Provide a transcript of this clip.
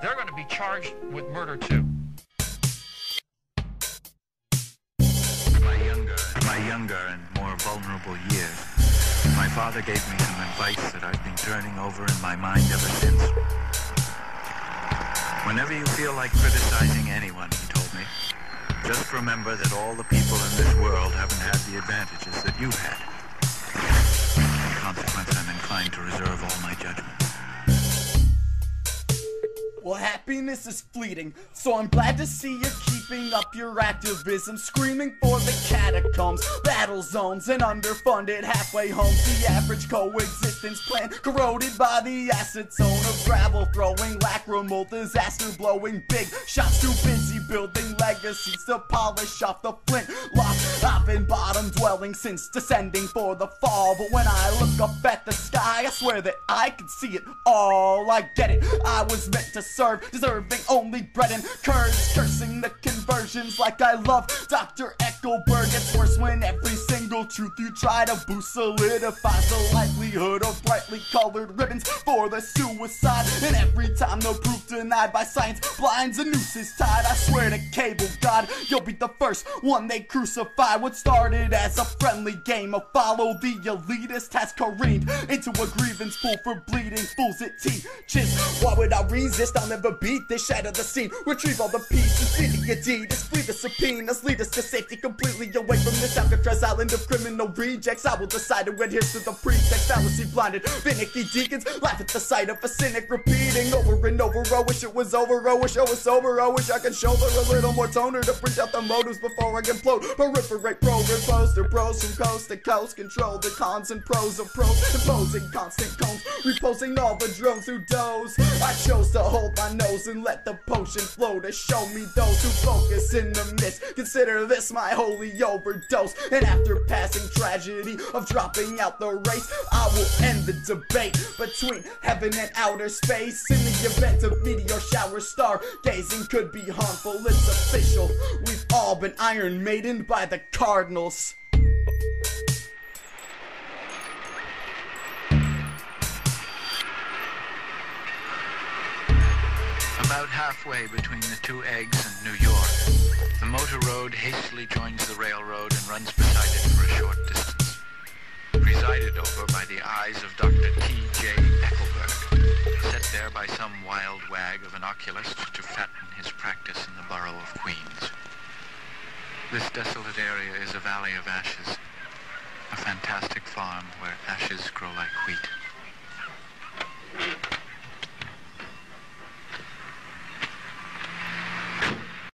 they're going to be charged with murder too. My younger and more vulnerable years, my father gave me some advice that I've been turning over in my mind ever since. Whenever you feel like criticizing anyone, he told me, just remember that all the people in this world haven't had the advantages that you've had. In consequence, I'm inclined to reserve all my judgment. Well, happiness is fleeting, so I'm glad to see you're keeping up your activism, screaming for the catacombs, battle zones, and underfunded halfway homes. The average coexistence plan corroded by the acetone of gravel throwing, lacrimal disaster blowing, big shots too busy building legacies to polish off the flint lock. I've been bottom dwelling since descending for the fall, but when I look up at the sky, I swear that I can see it all. I get it, I was meant to serve, deserving only bread and curds, cursing the conversions like I love Dr. Eckelberg. It's worse when every single truth you try to boost solidifies the likelihood of brightly colored ribbons for the suicide. And every time the proof denied by science blinds, a noose is tied. I swear to cable god, you'll be the first one they crucify. What started as a friendly game of follow the elitist has careened into a grievance pool for bleeding fools it teaches. Why would I resist? I'll never beat this. Shatter the scene, retrieve all the pieces, feeding Adidas, free the subpoenas, lead us to safety completely away from this Alcatraz island of criminal rejects. I will decide who adheres to the pretext. Fallacy blinded, finicky deacons laugh at the sight of a cynic repeating over and over. Oh, wish it was over. Oh, wish I was sober. Oh, wish I could shoulder a little more toner to print out the motives before I implode. Proliferate, progress, poster pros from coast to coast, control the cons and pros of pros, imposing constant cones, reposing all the drones who doze. I chose to hold my nose and let the potion flow to show me those who focus in the mist. Consider this my holy overdose, and after passing tragedy of dropping out the race, I will end the debate between heaven and outer space. In the event of meteor shower stargazing could be harmful, it's official, we've all been Iron Maidened by the Cardinals. About halfway between the two eggs and New York, the motor road hastily joins the railroad and runs beside it for a short distance. Presided over by the eyes of Dr. T.J. Eckelberg, set there by some wild wag of an oculist to fatten his practice in the borough of Queens. This desolate area is a valley of ashes, a fantastic farm where ashes grow like wheat.